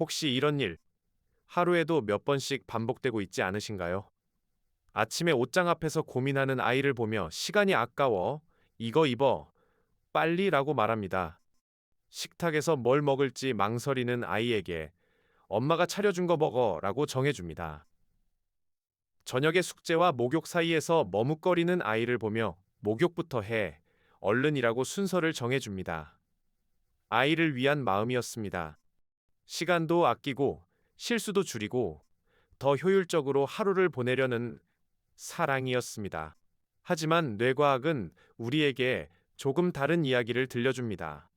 혹시 이런 일 하루에도 몇 번씩 반복되고 있지 않으신가요? 아침에 옷장 앞에서 고민하는 아이를 보며 시간이 아까워, 이거 입어, 빨리라고 말합니다. 식탁에서 뭘 먹을지 망설이는 아이에게 엄마가 차려준 거 먹어라고 정해줍니다. 저녁에 숙제와 목욕 사이에서 머뭇거리는 아이를 보며 목욕부터 해, 얼른이라고 순서를 정해줍니다. 아이를 위한 마음이었습니다. 시간도 아끼고 실수도 줄이고 더 효율적으로 하루를 보내려는 사랑이었습니다. 하지만 뇌과학은 우리에게 조금 다른 이야기를 들려줍니다.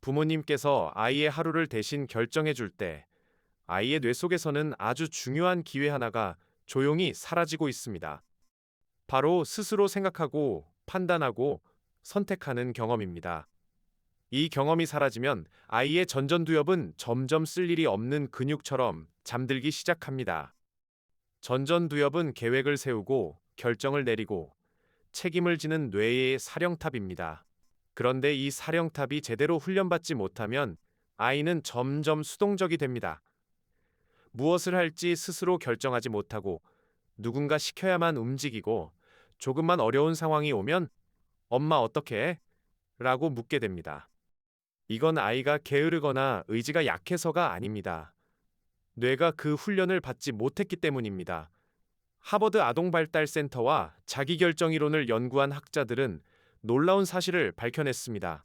부모님께서 아이의 하루를 대신 결정해 줄 때 아이의 뇌 속에서는 아주 중요한 기회 하나가 조용히 사라지고 있습니다. 바로 스스로 생각하고 판단하고 선택하는 경험입니다. 이 경험이 사라지면 아이의 전전두엽은 점점 쓸 일이 없는 근육처럼 잠들기 시작합니다. 전전두엽은 계획을 세우고 결정을 내리고 책임을 지는 뇌의 사령탑입니다. 그런데 이 사령탑이 제대로 훈련받지 못하면 아이는 점점 수동적이 됩니다. 무엇을 할지 스스로 결정하지 못하고 누군가 시켜야만 움직이고 조금만 어려운 상황이 오면 엄마 어떻게 해? 라고 묻게 됩니다. 이건 아이가 게으르거나 의지가 약해서가 아닙니다. 뇌가 그 훈련을 받지 못했기 때문입니다. 하버드 아동발달센터와 자기결정이론을 연구한 학자들은 놀라운 사실을 밝혀냈습니다.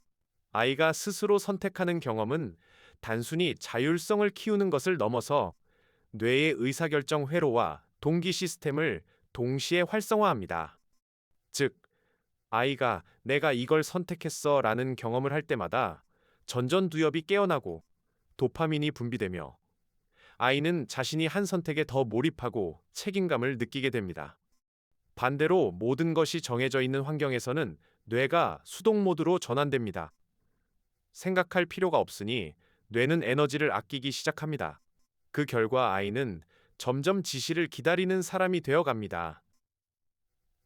아이가 스스로 선택하는 경험은 단순히 자율성을 키우는 것을 넘어서 뇌의 의사결정 회로와 동기 시스템을 동시에 활성화합니다. 즉, 아이가 내가 이걸 선택했어 라는 경험을 할 때마다 전전두엽이 깨어나고 도파민이 분비되며 아이는 자신이 한 선택에 더 몰입하고 책임감을 느끼게 됩니다. 반대로 모든 것이 정해져 있는 환경에서는 뇌가 수동 모드로 전환됩니다. 생각할 필요가 없으니 뇌는 에너지를 아끼기 시작합니다. 그 결과 아이는 점점 지시를 기다리는 사람이 되어 갑니다.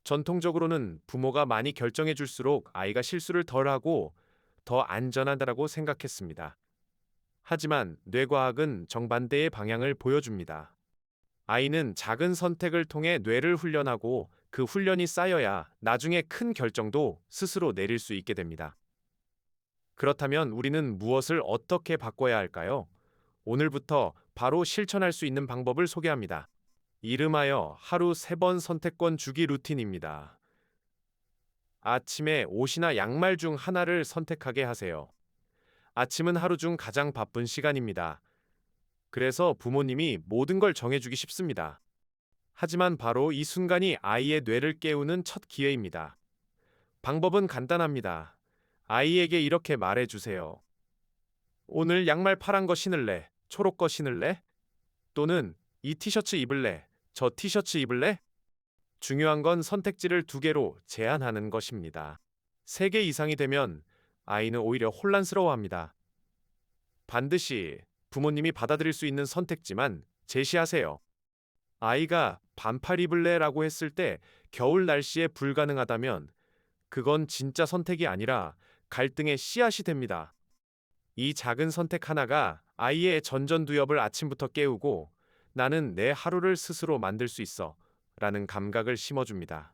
전통적으로는 부모가 많이 결정해 줄수록 아이가 실수를 덜 하고 더 안전하다고 생각했습니다. 하지만 뇌과학은 정반대의 방향을 보여줍니다. 아이는 작은 선택을 통해 뇌를 훈련하고 그 훈련이 쌓여야 나중에 큰 결정도 스스로 내릴 수 있게 됩니다. 그렇다면 우리는 무엇을 어떻게 바꿔야 할까요? 오늘부터 바로 실천할 수 있는 방법을 소개합니다. 이름하여 하루 3번 선택권 주기 루틴입니다. 아침에 옷이나 양말 중 하나를 선택하게 하세요. 아침은 하루 중 가장 바쁜 시간입니다. 그래서 부모님이 모든 걸 정해주기 쉽습니다. 하지만 바로 이 순간이 아이의 뇌를 깨우는 첫 기회입니다. 방법은 간단합니다. 아이에게 이렇게 말해주세요. 오늘 양말 파란 거 신을래? 초록 거 신을래? 또는 이 티셔츠 입을래? 저 티셔츠 입을래? 중요한 건 선택지를 2개로 제한하는 것입니다. 3개 이상이 되면 아이는 오히려 혼란스러워합니다. 반드시 부모님이 받아들일 수 있는 선택지만 제시하세요. 아이가 반팔 입을래라고 했을 때 겨울 날씨에 불가능하다면 그건 진짜 선택이 아니라 갈등의 씨앗이 됩니다. 이 작은 선택 하나가 아이의 전전두엽을 아침부터 깨우고 나는 내 하루를 스스로 만들 수 있어 라는 감각을 심어줍니다.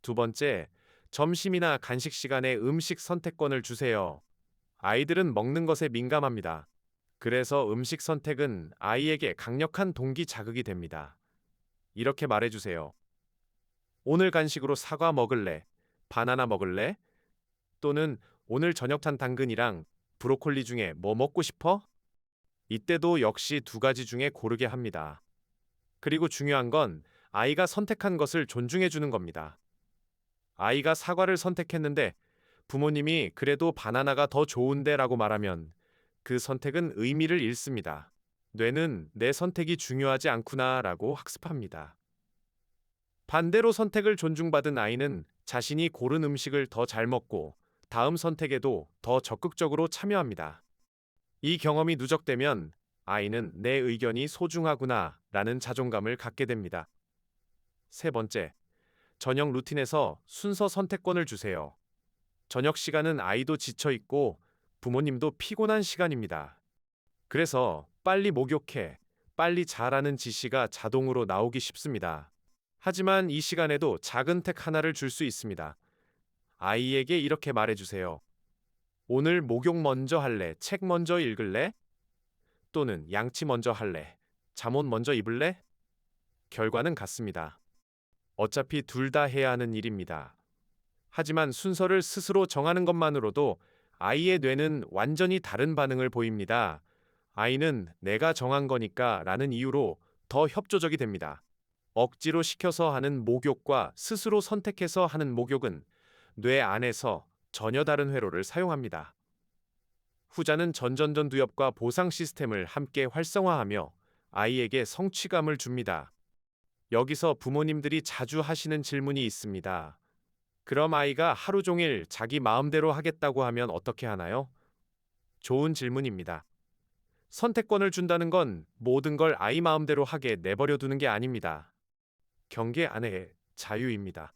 2번째, 점심이나 간식 시간에 음식 선택권을 주세요. 아이들은 먹는 것에 민감합니다. 그래서 음식 선택은 아이에게 강력한 동기 자극이 됩니다. 이렇게 말해주세요. 오늘 간식으로 사과 먹을래? 바나나 먹을래? 또는 오늘 저녁찬 당근이랑 브로콜리 중에 뭐 먹고 싶어? 이때도 역시 2가지 중에 고르게 합니다. 그리고 중요한 건 아이가 선택한 것을 존중해 주는 겁니다. 아이가 사과를 선택했는데 부모님이 그래도 바나나가 더 좋은데 라고 말하면 그 선택은 의미를 잃습니다. 뇌는 내 선택이 중요하지 않구나 라고 학습합니다. 반대로 선택을 존중받은 아이는 자신이 고른 음식을 더 잘 먹고 다음 선택에도 더 적극적으로 참여합니다. 이 경험이 누적되면 아이는 내 의견이 소중하구나 라는 자존감을 갖게 됩니다. 3번째, 저녁 루틴에서 순서 선택권을 주세요. 저녁 시간은 아이도 지쳐 있고 부모님도 피곤한 시간입니다. 그래서 빨리 목욕해, 빨리 자라는 지시가 자동으로 나오기 쉽습니다. 하지만 이 시간에도 작은 택 하나를 줄 수 있습니다. 아이에게 이렇게 말해주세요. 오늘 목욕 먼저 할래? 책 먼저 읽을래? 또는 양치 먼저 할래? 잠옷 먼저 입을래? 결과는 같습니다. 어차피 둘 다 해야 하는 일입니다. 하지만 순서를 스스로 정하는 것만으로도 아이의 뇌는 완전히 다른 반응을 보입니다. 아이는 내가 정한 거니까 라는 이유로 더 협조적이 됩니다. 억지로 시켜서 하는 목욕과 스스로 선택해서 하는 목욕은 뇌 안에서 전혀 다른 회로를 사용합니다. 후자는 전전전두엽과 보상 시스템을 함께 활성화하며 아이에게 성취감을 줍니다. 여기서 부모님들이 자주 하시는 질문이 있습니다. 그럼 아이가 하루 종일 자기 마음대로 하겠다고 하면 어떻게 하나요? 좋은 질문입니다. 선택권을 준다는 건 모든 걸 아이 마음대로 하게 내버려 두는 게 아닙니다. 경계 안의 자유입니다.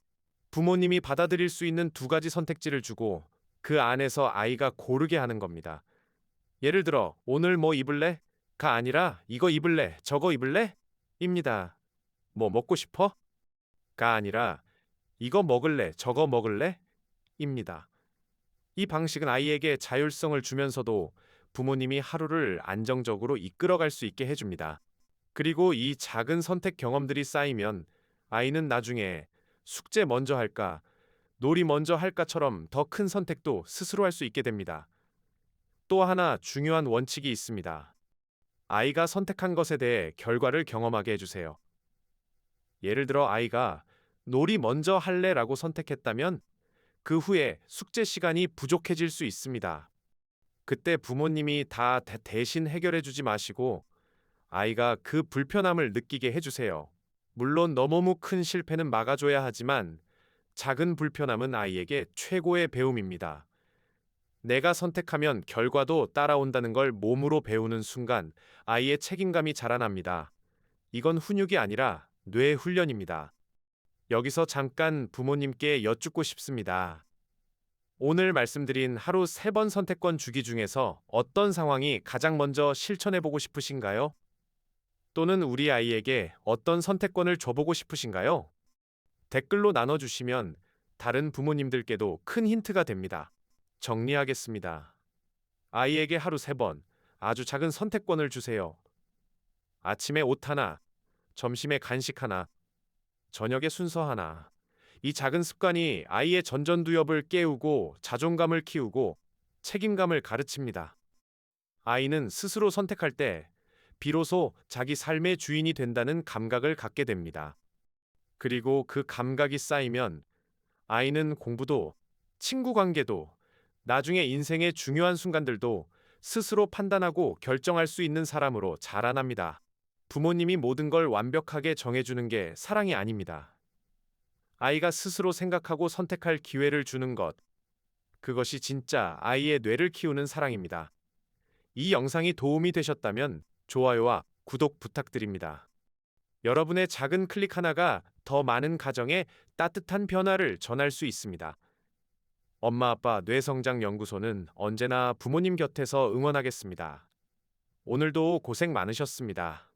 부모님이 받아들일 수 있는 두 가지 선택지를 주고 그 안에서 아이가 고르게 하는 겁니다. 예를 들어, 오늘 뭐 입을래? 가 아니라 이거 입을래? 저거 입을래? 입니다. 뭐 먹고 싶어? 가 아니라 이거 먹을래? 저거 먹을래? 입니다. 이 방식은 아이에게 자율성을 주면서도 부모님이 하루를 안정적으로 이끌어갈 수 있게 해줍니다. 그리고 이 작은 선택 경험들이 쌓이면 아이는 나중에 숙제 먼저 할까, 놀이 먼저 할까처럼 더 큰 선택도 스스로 할 수 있게 됩니다. 또 하나 중요한 원칙이 있습니다. 아이가 선택한 것에 대해 결과를 경험하게 해주세요. 예를 들어 아이가 놀이 먼저 할래라고 선택했다면 그 후에 숙제 시간이 부족해질 수 있습니다. 그때 부모님이 다 대신 해결해 주지 마시고 아이가 그 불편함을 느끼게 해주세요. 물론 너무 큰 실패는 막아줘야 하지만 작은 불편함은 아이에게 최고의 배움입니다. 내가 선택하면 결과도 따라온다는 걸 몸으로 배우는 순간 아이의 책임감이 자라납니다. 이건 훈육이 아니라 뇌 훈련입니다. 여기서 잠깐 부모님께 여쭙고 싶습니다. 오늘 말씀드린 하루 3번 선택권 주기 중에서 어떤 상황이 가장 먼저 실천해보고 싶으신가요? 또는 우리 아이에게 어떤 선택권을 줘보고 싶으신가요? 댓글로 나눠주시면 다른 부모님들께도 큰 힌트가 됩니다. 정리하겠습니다. 아이에게 하루 3번 아주 작은 선택권을 주세요. 아침에 옷 하나, 점심에 간식 하나, 저녁에 순서 하나. 이 작은 습관이 아이의 전전두엽을 깨우고 자존감을 키우고 책임감을 가르칩니다. 아이는 스스로 선택할 때 비로소 자기 삶의 주인이 된다는 감각을 갖게 됩니다. 그리고 그 감각이 쌓이면 아이는 공부도, 친구 관계도, 나중에 인생의 중요한 순간들도 스스로 판단하고 결정할 수 있는 사람으로 자라납니다. 부모님이 모든 걸 완벽하게 정해주는 게 사랑이 아닙니다. 아이가 스스로 생각하고 선택할 기회를 주는 것, 그것이 진짜 아이의 뇌를 키우는 사랑입니다. 이 영상이 도움이 되셨다면 좋아요와 구독 부탁드립니다. 여러분의 작은 클릭 하나가 더 많은 가정에 따뜻한 변화를 전할 수 있습니다. 엄마 아빠 뇌성장 연구소는 언제나 부모님 곁에서 응원하겠습니다. 오늘도 고생 많으셨습니다.